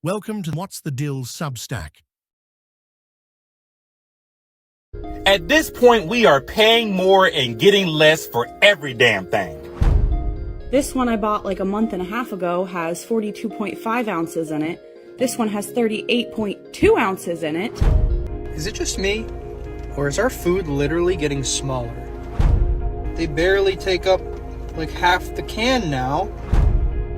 Welcome to What's the Deal Substack. At this point, we are paying more and getting less for every damn thing. This one I bought like a month and a half ago has 42.5 ounces in it. This one has 38.2 ounces in it. Is it just me? Or is our food literally getting smaller? They barely take up like half the can now.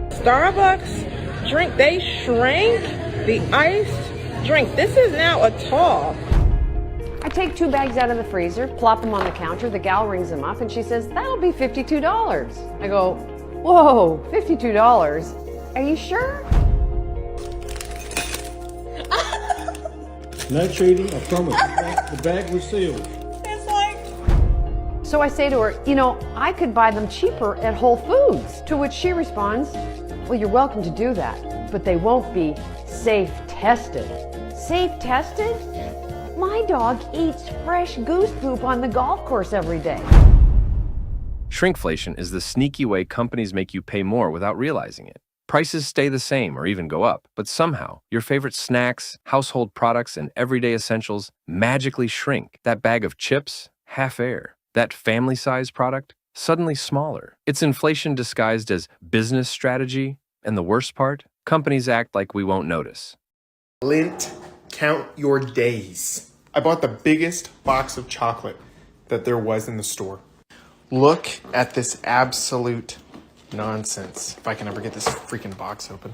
Starbucks drink, they shrank the iced drink. This is now a tall. I take 2 bags out of the freezer, plop them on the counter, the gal rings them up and she says, that'll be $52. I go, whoa, $52? Are you sure? No cheating, I promise. The bag was sealed. So I say to her, you know, I could buy them cheaper at Whole Foods. To which she responds, well, you're welcome to do that, but they won't be safe tested. Safe tested? My dog eats fresh goose poop on the golf course every day. Shrinkflation is the sneaky way companies make you pay more without realizing it. Prices stay the same or even go up, but somehow your favorite snacks, household products, and everyday essentials magically shrink. That bag of chips, half air. That family-size product, suddenly smaller. It's inflation disguised as business strategy, and the worst part? Companies act like we won't notice. Lint, count your days. I bought the biggest box of chocolate that there was in the store. Look at this absolute nonsense. If I can ever get this freaking box open.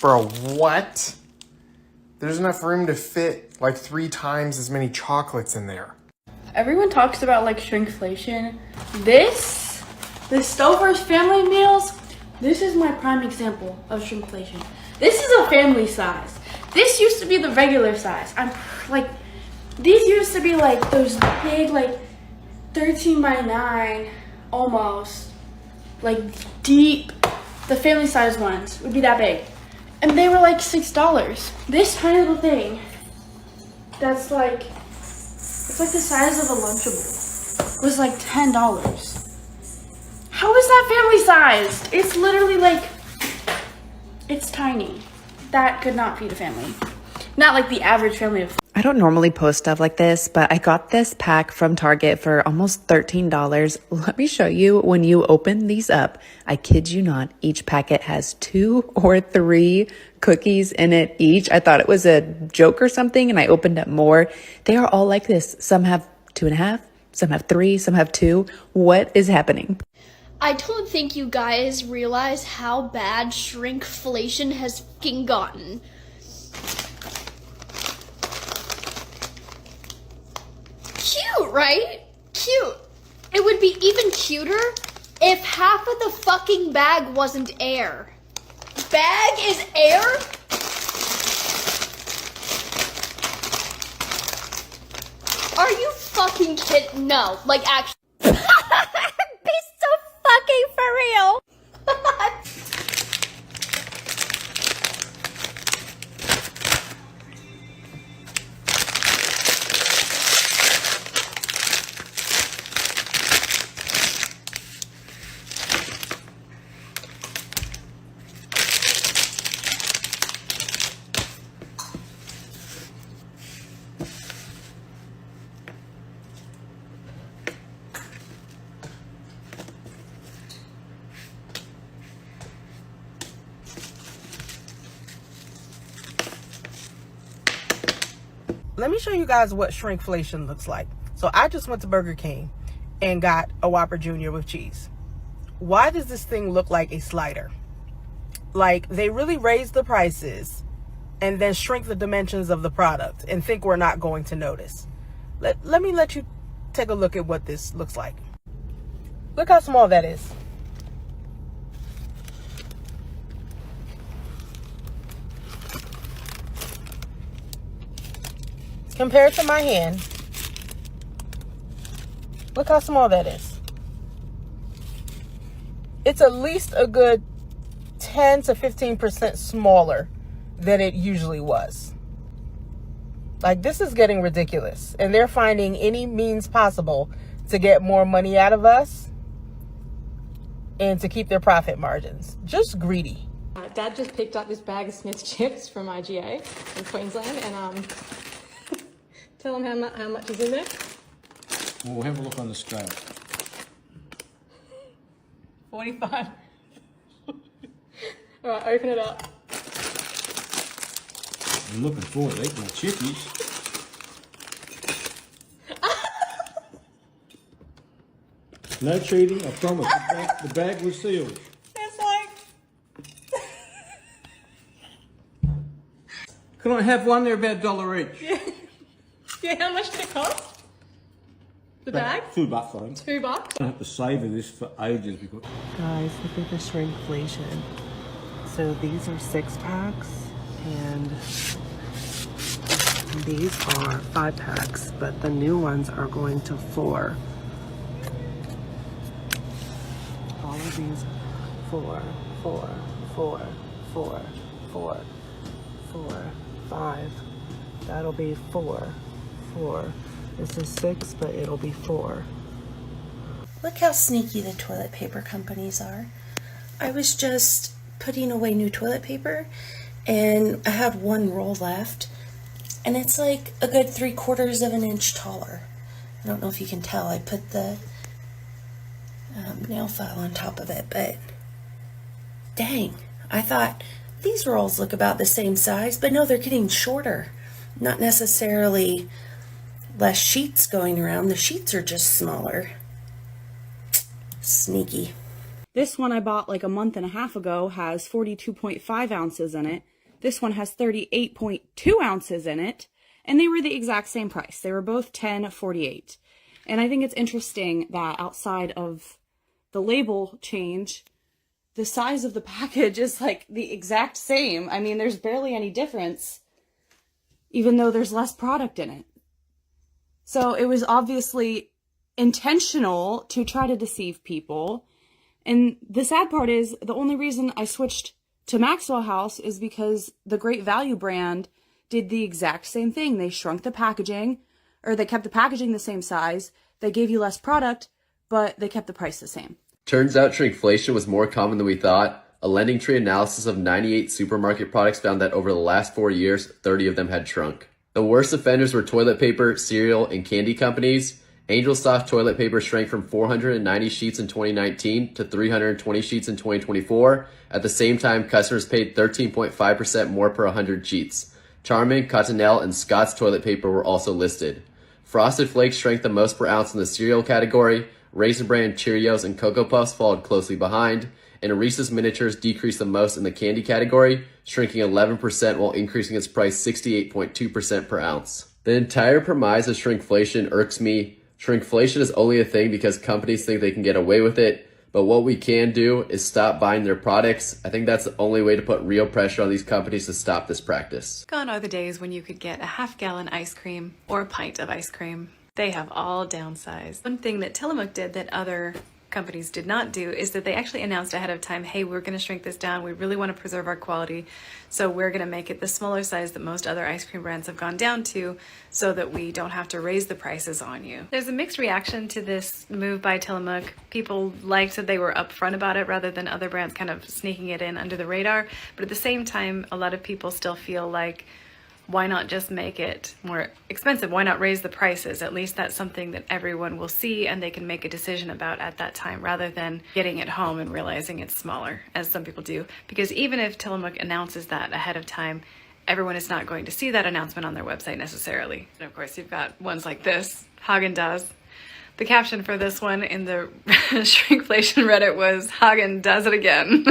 Bro, what? There's enough room to fit like 3 times as many chocolates in there. Everyone talks about like shrinkflation. The Stouffer's family meals, this is my prime example of shrinkflation. This is a family size. This used to be the regular size. These used to be like those big, like 13 by 9, almost, like deep, the family size ones would be that big. And they were like $6. This tiny little thing, that's like, it's like the size of a Lunchable, was like $10. How is that family sized? It's literally like, it's tiny. That could not feed a family. Not like the average family of. I don't normally post stuff like this, but I got this pack from Target for almost $13. Let me show you when you open these up. I kid you not, each packet has 2 or 3 cookies in it each. I thought it was a joke or something, and I opened up more. They are all like this. Some have 2.5, some have 3, some have 2. What is happening? I don't think you guys realize how bad shrinkflation has fucking gotten. Cute, right? Cute. It would be even cuter if half of the fucking bag wasn't air. Bag is air? Are you fucking kidding? No, like actually. Be so fucking for real. Let me show you guys what shrinkflation looks like. So I just went to Burger King and got a Whopper Jr. with cheese. Why does this thing look like a slider? Like they really raise the prices and then shrink the dimensions of the product and think we're not going to notice. Let me let you take a look at what this looks like. Look how small that is. Compared to my hand, look how small that is. It's at least a good 10 to 15% smaller than it usually was. Like, this is getting ridiculous. And they're finding any means possible to get more money out of us and to keep their profit margins. Just greedy. Dad just picked up this bag of Smith's chips from IGA in Queensland, and tell him how much is in there. We'll have a look on the scale. 45. All right, open it up. I'm looking forward to eating my chippies. No cheating, I promise. The bag was sealed. It's like... Can I have one? They're about $1 each. Yeah, how much did it cost? The bag? $2 though. $2? I have to savour this for ages because... Guys, look at the shrinkflation. So these are 6-packs and these are 5-packs, but the new ones are going to 4. All of these 4, 4, 4, 4, 4, 4, 5. That'll be 4, 4. This is 6, but it'll be 4. Look how sneaky the toilet paper companies are. I was just putting away new toilet paper and I had one roll left and it's like a good 3/4 of an inch taller. I don't know if you can tell, I put the nail file on top of it, but dang, I thought these rolls look about the same size, but no, they're getting shorter. Not necessarily less sheets going around, the sheets are just smaller. Sneaky. This one I bought like a month and a half ago has 42.5 ounces in it. This one has 38.2 ounces in it, and they were the exact same price. They were both $10.48. And I think it's interesting that outside of the label change, the size of the package is like the exact same. I mean, there's barely any difference, even though there's less product in it. So it was obviously intentional to try to deceive people. And the sad part is the only reason I switched to Maxwell House is because the Great Value brand did the exact same thing. They shrunk the packaging, or they kept the packaging the same size. They gave you less product, but they kept the price the same. Turns out shrinkflation was more common than we thought. A lending tree analysis of 98 supermarket products found that over the last 4 years, 30 of them had shrunk. The worst offenders were toilet paper, cereal, and candy companies. Angel Soft toilet paper shrank from 490 sheets in 2019 to 320 sheets in 2024. At the same time, customers paid 13.5% more per 100 sheets. Charmin, Cottonelle, and Scott's toilet paper were also listed. Frosted Flakes shrank the most per ounce in the cereal category. Raisin Bran, Cheerios, and Cocoa Puffs followed closely behind. And Reese's Miniatures decreased the most in the candy category, shrinking 11% while increasing its price 68.2% per ounce. The entire premise of shrinkflation irks me. Shrinkflation is only a thing because companies think they can get away with it, but what we can do is stop buying their products. I think that's the only way to put real pressure on these companies to stop this practice. Gone are the days when you could get a half-gallon ice cream or a pint of ice cream. They have all downsized. One thing that Tillamook did that other companies did not do is that they actually announced ahead of time, hey, we're going to shrink this down. We really want to preserve our quality. So we're going to make it the smaller size that most other ice cream brands have gone down to so that we don't have to raise the prices on you. There's a mixed reaction to this move by Tillamook. People liked that they were upfront about it rather than other brands kind of sneaking it in under the radar. But at the same time, a lot of people still feel like, why not just make it more expensive? Why not raise the prices? At least that's something that everyone will see and they can make a decision about at that time rather than getting it home and realizing it's smaller, as some people do. Because even if Tillamook announces that ahead of time, everyone is not going to see that announcement on their website necessarily. And of course, you've got ones like this, Haagen-Dazs. The caption for this one in the shrinkflation Reddit was, Hagen does it again.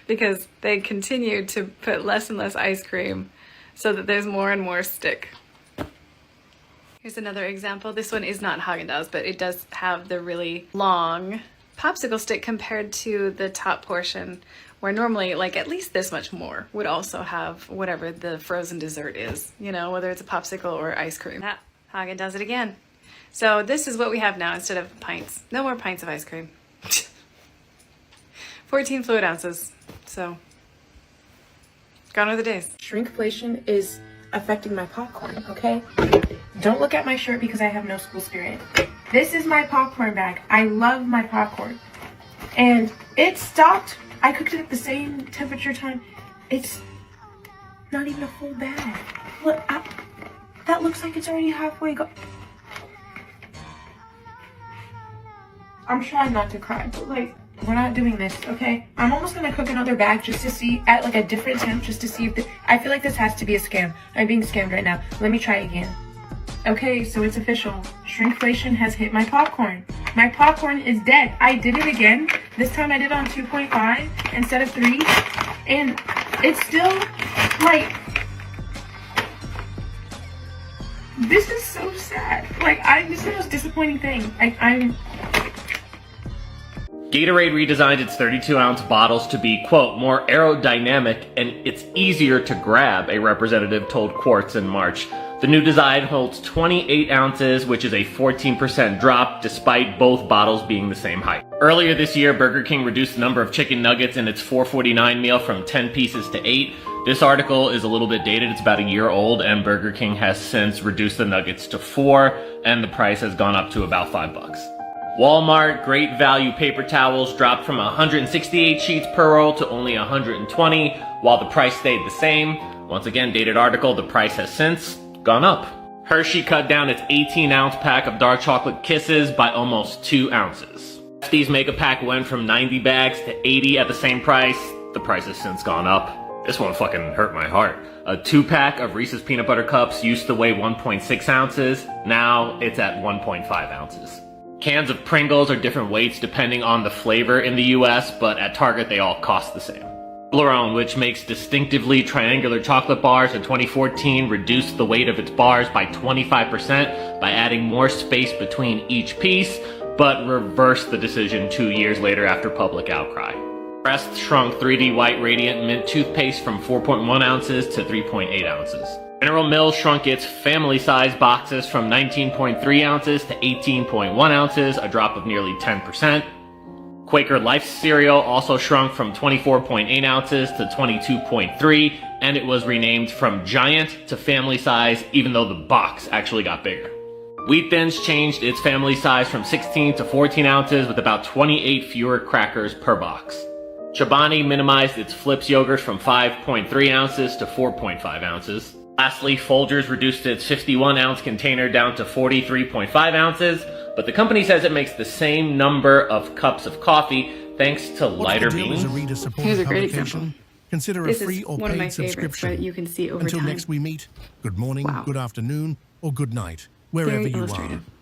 Because they continue to put less and less ice cream so that there's more and more stick. Here's another example. This one is not Haagen-Dazs, but it does have the really long popsicle stick compared to the top portion, where normally like at least this much more would also have whatever the frozen dessert is, you know, whether it's a popsicle or ice cream. Hagen does it again. So this is what we have now instead of pints. No more pints of ice cream. 14 fluid ounces. So gone are the days. Shrinkflation is affecting my popcorn, okay? Don't look at my shirt because I have no school spirit. This is my popcorn bag. I love my popcorn. And it stopped I cooked it at the same temperature time. It's not even a full bag. Look, that looks like it's already halfway gone. I'm trying not to cry, but like, we're not doing this, okay? I'm almost gonna cook another bag just to see, at like a different temp, just to see if I feel like this has to be a scam. I'm being scammed right now. Let me try again. Okay, so it's official. Shrinkflation has hit my popcorn. My popcorn is dead. I did it again. This time I did it on 2.5 instead of 3. And it's still, like, this is so sad. Like, this is the most disappointing thing. I'm... Gatorade redesigned its 32-ounce bottles to be, quote, more aerodynamic and it's easier to grab, a representative told Quartz in March. The new design holds 28 ounces, which is a 14% drop, despite both bottles being the same height. Earlier this year, Burger King reduced the number of chicken nuggets in its $4.49 meal from 10 pieces to 8. This article is a little bit dated, it's about a year old, and Burger King has since reduced the nuggets to 4, and the price has gone up to about $5. Walmart Great Value paper towels dropped from 168 sheets per roll to only 120, while the price stayed the same. Once again, dated article, the price has since gone up. Hershey cut down its 18-ounce pack of dark chocolate kisses by almost 2 ounces. These mega pack went from 90 bags to 80 at the same price. The price has since gone up. This one fucking hurt my heart. A 2-pack of Reese's peanut butter cups used to weigh 1.6 ounces. Now it's at 1.5 ounces. Cans of Pringles are different weights depending on the flavor in the US, but at Target they all cost the same. Toblerone, which makes distinctively triangular chocolate bars, in 2014 reduced the weight of its bars by 25% by adding more space between each piece, but reversed the decision 2 years later after public outcry. Crest shrunk 3D White Radiant Mint toothpaste from 4.1 ounces to 3.8 ounces. General Mills shrunk its family-size boxes from 19.3 ounces to 18.1 ounces, a drop of nearly 10%. Quaker Life cereal also shrunk from 24.8 ounces to 22.3, and it was renamed from Giant to family size, even though the box actually got bigger. Wheat Thins changed its family size from 16 to 14 ounces with about 28 fewer crackers per box. Chobani minimized its Flips yogurt from 5.3 ounces to 4.5 ounces. Lastly, Folgers reduced its 51-ounce container down to 43.5 ounces, but the company says it makes the same number of cups of coffee thanks to lighter beans. Here's a great example. Consider This a free is or one of my paid favorites, subscription. but you can see over Until time. next we meet, good morning, good afternoon, or good night, wherever Very you illustrative. are.